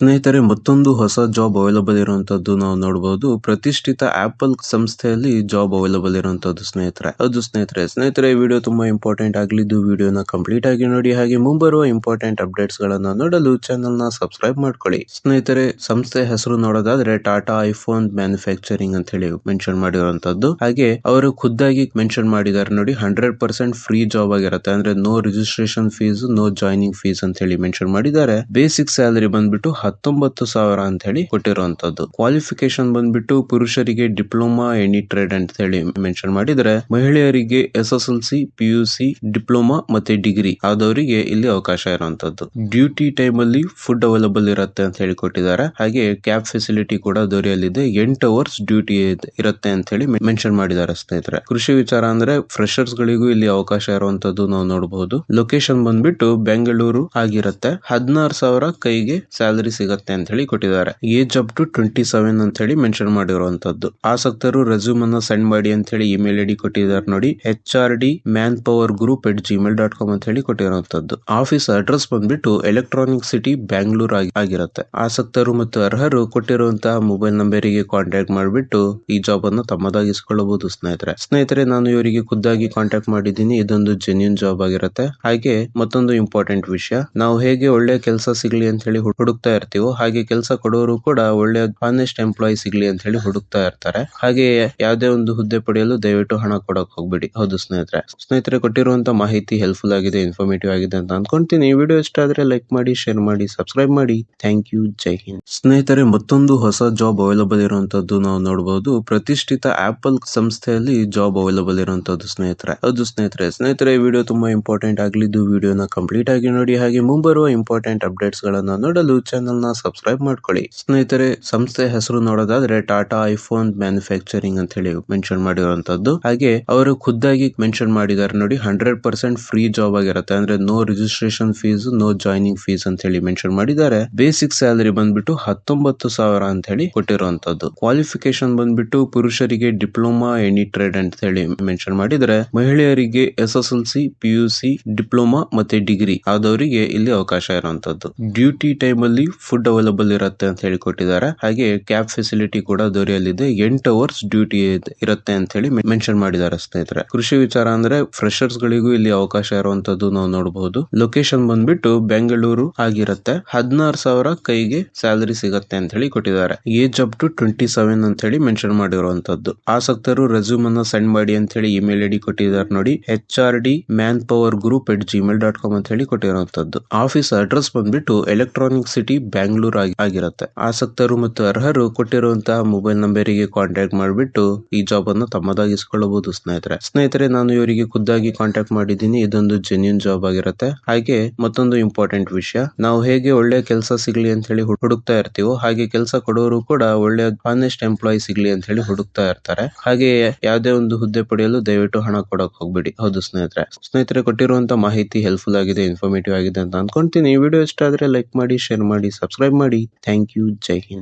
ಸ್ನೇಹಿತರೆ, ಮತ್ತೊಂದು ಹೊಸ ಜಾಬ್ ಅವೈಲಬಲ್ ಇರುವಂತದ್ದು ನಾವು ನೋಡಬಹುದು. ಪ್ರತಿಷ್ಠಿತ ಆಪಲ್ ಸಂಸ್ಥೆಯಲ್ಲಿ ಜಾಬ್ ಅವೈಲಬಲ್ ಇರುವಂತದ್ದು ಸ್ನೇಹಿತರೆ. ಹೌದು ಸ್ನೇಹಿತರೆ, ಈ ವಿಡಿಯೋ ತುಂಬಾ ಇಂಪಾರ್ಟೆಂಟ್ ಆಗಲಿದ್ದು ವಿಡಿಯೋನ ಕಂಪ್ಲೀಟ್ ಆಗಿ ನೋಡಿ. ಹಾಗೆ ಮುಂಬರುವ ಇಂಪಾರ್ಟೆಂಟ್ ಅಪ್ಡೇಟ್ಸ್ ಗಳನ್ನ ನೋಡಲು ಚಾನೆಲ್ ನ ಸಬ್ಸ್ಕ್ರೈಬ್ ಮಾಡ್ಕೊಳ್ಳಿ. ಸ್ನೇಹಿತರೆ, ಸಂಸ್ಥೆ ಹೆಸರು ನೋಡೋದಾದ್ರೆ ಟಾಟಾ ಐಫೋನ್ ಮ್ಯಾನುಫ್ಯಾಕ್ಚರಿಂಗ್ ಅಂತ ಹೇಳಿ ಮೆನ್ಷನ್ ಮಾಡಿರುವಂತದ್ದು. ಹಾಗೆ ಅವರು ಖುದ್ದಾಗಿ ಮೆನ್ಷನ್ ಮಾಡಿದ್ದಾರೆ ನೋಡಿ, 100% ಫ್ರೀ ಜಾಬ್ ಆಗಿರುತ್ತೆ. ಅಂದ್ರೆ no registration fees, no joining fees ಅಂತ ಹೇಳಿ ಮೆನ್ಷನ್ ಮಾಡಿದ್ದಾರೆ. ಬೇಸಿಕ್ ಸ್ಯಾಲರಿ ಬಂದ್ಬಿಟ್ಟು 19,000 ಅಂತ ಹೇಳಿ ಕೊಟ್ಟಿರುವಂತದ್ದು. ಕ್ವಾಲಿಫಿಕೇಶನ್ ಬಂದ್ಬಿಟ್ಟು ಪುರುಷರಿಗೆ ಡಿಪ್ಲೊಮಾ ಎನಿ ಟ್ರೇಡ್ ಅಂತ ಹೇಳಿ ಮೆನ್ಷನ್ ಮಾಡಿದ್ರೆ, ಮಹಿಳೆಯರಿಗೆ SSLC, PUC, ಡಿಪ್ಲೊಮಾ ಮತ್ತೆ ಡಿಗ್ರಿ ಆದವರಿಗೆ ಇಲ್ಲಿ ಅವಕಾಶ ಇರುವಂತದ್ದು. ಡ್ಯೂಟಿ ಟೈಮ್ ಅಲ್ಲಿ ಫುಡ್ ಅವೈಲಬಲ್ ಇರುತ್ತೆ ಅಂತ ಹೇಳಿ ಕೊಟ್ಟಿದ್ದಾರೆ. ಹಾಗೆ ಕ್ಯಾಬ್ ಫೆಸಿಲಿಟಿ ಕೂಡ ದೊರೆಯಲಿದೆ. 8 ಅವರ್ಸ್ ಡ್ಯೂಟಿ ಇರುತ್ತೆ ಅಂತ ಹೇಳಿ ಮೆನ್ಷನ್ ಮಾಡಿದ್ದಾರೆ ಸ್ನೇಹಿತರೆ. ಕೃಷಿ ವಿಚಾರ ಅಂದ್ರೆ ಫ್ರೆಶರ್ಸ್ ಗಳಿಗೂ ಇಲ್ಲಿ ಅವಕಾಶ ಇರುವಂತದ್ದು ನಾವು ನೋಡಬಹುದು. ಲೊಕೇಶನ್ ಬಂದ್ಬಿಟ್ಟು ಬೆಂಗಳೂರು ಆಗಿರುತ್ತೆ. 16,000 ಕೈಗೆ ಸ್ಯಾಲರಿ ಸಿಗತ್ತೆ ಅಂತ ಹೇಳಿ ಕೊಟ್ಟಿದ್ದಾರೆ. ಏಜ್ ಅಪ್ ಟು 27 ಅಂತ ಹೇಳಿ ಮೆನ್ಷನ್ ಮಾಡಿರುವಂತದ್ದು. ಆಸಕ್ತರು ರೆಸ್ಯೂಮ್ ಅನ್ನ ಸೆಂಡ್ ಮಾಡಿ ಅಂತ ಹೇಳಿ ಇಮೇಲ್ ಐಡಿ ಕೊಟ್ಟಿದ್ದಾರೆ ನೋಡಿ, HRD@manpowergroup@gmail.com ಅಂತ ಹೇಳಿ ಕೊಟ್ಟಿರುವಂತದ್ದು. ಆಫೀಸ್ ಅಡ್ರೆಸ್ ಬಂದ್ಬಿಟ್ಟು ಎಲೆಕ್ಟ್ರಾನಿಕ್ ಸಿಟಿ ಬ್ಯಾಂಗ್ಳೂರ್ ಆಗಿರುತ್ತೆ. ಆಸಕ್ತರು ಮತ್ತು ಅರ್ಹರು ಕೊಟ್ಟಿರುವಂತಹ ಮೊಬೈಲ್ ನಂಬರಿಗೆ ಕಾಂಟ್ಯಾಕ್ಟ್ ಮಾಡಿಬಿಟ್ಟು ಈ ಜಾಬ್ ಅನ್ನು ತಮ್ಮದಾಗಿಸಿಕೊಳ್ಳಬಹುದು ಸ್ನೇಹಿತರೆ, ನಾನು ಇವರಿಗೆ ಖುದ್ದಾಗಿ ಕಾಂಟ್ಯಾಕ್ಟ್ ಮಾಡಿದ್ದೀನಿ. ಇದೊಂದು ಜೆನ್ಯೂನ್ ಜಾಬ್ ಆಗಿರುತ್ತೆ. ಹಾಗೆ ಮತ್ತೊಂದು ಇಂಪಾರ್ಟೆಂಟ್ ವಿಷಯ, ನಾವು ಹೇಗೆ ಒಳ್ಳೆ ಕೆಲಸ ಸಿಗ್ಲಿ ಅಂತ ಹೇಳಿ ಹುಡುಕ್ತಾ ಇರ್ತೀವೋ, ಹಾಗೆ ಕೆಲಸ ಕೊಡೋರು ಕೂಡ ಒಳ್ಳೆ ಆನೆಸ್ಟ್ ಎಂಪ್ಲಾಯ್ ಸಿಗ್ಲಿ ಅಂತ ಹೇಳಿ ಹುಡುಕ್ತಾ ಇರ್ತಾರೆ. ಹಾಗೆ ಯಾವುದೇ ಒಂದು ಹುದ್ದೆ ಪಡೆಯಲು ದಯವಿಟ್ಟು ಹಣ ಕೊಡಕ್ ಹೋಗ್ಬೇಡಿ. ಹೌದು ಸ್ನೇಹಿತರೆ, ಕೊಟ್ಟಿರುವಂತ ಮಾಹಿತಿ ಹೆಲ್ಪ್ಫುಲ್ ಆಗಿದೆ, ಇನ್ಫಾರ್ಮೇಟಿವ್ ಆಗಿದೆ ಅಂತ ಅನ್ಕೊಂತೀನಿ. ಈ ವಿಡಿಯೋ ಇಷ್ಟ ಆದ್ರೆ ಲೈಕ್ ಮಾಡಿ, ಶೇರ್ ಮಾಡಿ, ಸಬ್ಸ್ಕ್ರೈಬ್ ಮಾಡಿ. Thank you. ಜೈ ಹಿಂದ್. ಸ್ನೇಹಿತರೆ, ಮತ್ತೊಂದು ಹೊಸ ಜಾಬ್ ಅವೈಲಬಲ್ ಇರುವಂತದ್ದು ನಾವು ನೋಡಬಹುದು. ಪ್ರತಿಷ್ಠಿತ ಆಪಲ್ ಸಂಸ್ಥೆಯಲ್ಲಿ ಜಾಬ್ ಅವೈಲಬಲ್ ಇರುವಂತದ್ದು ಸ್ನೇಹಿತರೆ. ಹೌದು ಸ್ನೇಹಿತರೆ, ಈ ವಿಡಿಯೋ ತುಂಬಾ ಇಂಪಾರ್ಟೆಂಟ್ ಆಗಲಿದ್ದು ವಿಡಿಯೋನ ಕಂಪ್ಲೀಟ್ ಆಗಿ ನೋಡಿ. ಹಾಗೆ ಮುಂಬರುವ ಇಂಪಾರ್ಟೆಂಟ್ ಅಪ್ಡೇಟ್ಸ್ ಗಳನ್ನ ನೋಡಲು ಚಾನೆಲ್ ನ ಸಬ್ಸ್ಕ್ರೈಬ್ ಮಾಡ್ಕೊಳ್ಳಿ. ಸ್ನೇಹಿತರೆ, ಸಂಸ್ಥೆ ಹೆಸರು ನೋಡೋದಾದ್ರೆ ಟಾಟಾ ಐಫೋನ್ ಮ್ಯಾನುಫ್ಯಾಕ್ಚರಿಂಗ್ ಅಂತ ಹೇಳಿ ಮೆನ್ಷನ್ ಮಾಡಿರುವಂತದ್ದು. ಹಾಗೆ ಅವರು ಖುದ್ದಾಗಿ ಮೆನ್ಷನ್ ಮಾಡಿದ್ದಾರೆ ನೋಡಿ, 100% ಫ್ರೀ ಜಾಬ್ ಆಗಿರುತ್ತೆ. ಅಂದ್ರೆ no registration fees, no joining fees ಅಂತ ಹೇಳಿ ಮೆನ್ಷನ್ ಮಾಡಿದ್ದಾರೆ. ಬೇಸಿಕ್ ಸ್ಯಾಲರಿ ಬಂದ್ಬಿಟ್ಟು 19,000 ಅಂತ ಹೇಳಿ ಕೊಟ್ಟಿರುವಂತದ್ದು. ಕ್ವಾಲಿಫಿಕೇಶನ್ ಬಂದ್ಬಿಟ್ಟು ಪುರುಷರಿಗೆ ಡಿಪ್ಲೊಮಾ ಎನಿ ಟ್ರೇಡ್ ಅಂತ ಹೇಳಿ ಮೆನ್ಷನ್ ಮಾಡಿದ್ರೆ, ಮಹಿಳೆಯರಿಗೆ SSLC, PUC, ಡಿಪ್ಲೊಮಾ ಮತ್ತೆ ಡಿಗ್ರಿ ಆದವರಿಗೆ ಇಲ್ಲಿ ಅವಕಾಶ ಇರುವಂತದ್ದು. ಡ್ಯೂಟಿ ಟೈಮ್ ಅಲ್ಲಿ ಫುಡ್ ಅವೈಲಬಲ್ ಇರುತ್ತೆ ಅಂತ ಹೇಳಿ ಕೊಟ್ಟಿದ್ದಾರೆ. ಹಾಗೆ ಕ್ಯಾಬ್ ಫೆಸಿಲಿಟಿ ಕೂಡ ದೊರೆಯಲಿದೆ. 8 ಅವರ್ಸ್ ಡ್ಯೂಟಿ ಇರುತ್ತೆ ಅಂತ ಹೇಳಿ ಮೆನ್ಷನ್ ಮಾಡಿದ್ದಾರೆ ಸ್ನೇಹಿತರೆ. ಕೃಷಿ ವಿಚಾರ ಅಂದ್ರೆ ಫ್ರೆಶರ್ಸ್ ಗಳಿಗೂ ಇಲ್ಲಿ ಅವಕಾಶ ಇರುವಂತದ್ದು ನಾವು ನೋಡಬಹುದು. ಲೊಕೇಶನ್ ಬಂದ್ಬಿಟ್ಟು ಬೆಂಗಳೂರು ಆಗಿರುತ್ತೆ. 16,000 ಕೈಗೆ ಸ್ಯಾಲರಿ ಸಿಗತ್ತೆ ಅಂತ ಹೇಳಿ ಕೊಟ್ಟಿದ್ದಾರೆ. ಏಜ್ ಅಪ್ ಟು 27 ಅಂತ ಹೇಳಿ ಮೆನ್ಷನ್ ಮಾಡಿರುವಂತದ್ದು. ಆಸಕ್ತರು ರೆಸ್ಯೂಮ್ ಅನ್ನ ಸೆಂಡ್ ಮಾಡಿ ಅಂತ ಹೇಳಿ ಇಮೇಲ್ ಐಡಿ ಕೊಟ್ಟಿದ್ದಾರೆ ನೋಡಿ, HRD@manpowergroup@gmail.com ಅಂತ ಹೇಳಿ ಕೊಟ್ಟಿರುವಂತದ್ದು. ಆಫೀಸ್ ಅಡ್ರೆಸ್ ಬಂದ್ಬಿಟ್ಟು ಎಲೆಕ್ಟ್ರಾನಿಕ್ ಸಿಟಿ ಬ್ಯಾಂಗ್ಳೂರ್ ಆಗಿರುತ್ತೆ. ಆಸಕ್ತರು ಮತ್ತು ಅರ್ಹರು ಕೊಟ್ಟಿರುವಂತಹ ಮೊಬೈಲ್ ನಂಬರಿಗೆ ಕಾಂಟ್ಯಾಕ್ಟ್ ಮಾಡಿಬಿಟ್ಟು ಈ ಜಾಬ್ ಅನ್ನು ತಮ್ಮದಾಗಿಸಿಕೊಳ್ಳಬಹುದು ಸ್ನೇಹಿತರೆ, ನಾನು ಇವರಿಗೆ ಖುದ್ದಾಗಿ ಕಾಂಟ್ಯಾಕ್ಟ್ ಮಾಡಿದ್ದೀನಿ. ಇದೊಂದು ಜೆನ್ಯೂನ್ ಜಾಬ್ ಆಗಿರುತ್ತೆ. ಹಾಗೆ ಮತ್ತೊಂದು ಇಂಪಾರ್ಟೆಂಟ್ ವಿಷಯ, ನಾವು ಹೇಗೆ ಒಳ್ಳೆ ಕೆಲಸ ಸಿಗ್ಲಿ ಅಂತ ಹೇಳಿ ಹುಡುಕ್ತಾ ಇರ್ತೀವೋ, ಹಾಗೆ ಕೆಲಸ ಕೊಡೋರು ಕೂಡ ಒಳ್ಳೆ ಆನೆಸ್ಟ್ ಎಂಪ್ಲಾಯ್ ಸಿಗ್ಲಿ ಅಂತ ಹೇಳಿ ಹುಡುಕ್ತಾ ಇರ್ತಾರೆ. ಹಾಗೆ ಯಾವುದೇ ಒಂದು ಹುದ್ದೆ ಪಡೆಯಲು ದಯವಿಟ್ಟು ಹಣ ಕೊಡಕ್ ಹೋಗ್ಬೇಡಿ. ಹೌದು ಸ್ನೇಹಿತರೆ, ಕೊಟ್ಟಿರುವಂತ ಮಾಹಿತಿ ಹೆಲ್ಪ್ಫುಲ್ ಆಗಿದೆ, ಇನ್ಫಾರ್ಮೇಟಿವ್ ಆಗಿದೆ ಅಂತ ಅನ್ಕೊಂತೀನಿ. ಈ ವಿಡಿಯೋ ಇಷ್ಟ ಆದ್ರೆ ಲೈಕ್ ಮಾಡಿ, ಶೇರ್ ಮಾಡಿ, ಸಬ್ಸ್ಕ್ರೈಬ್ ಮಾಡಿ. Thank you. ಜೈ ಹಿಂದ್.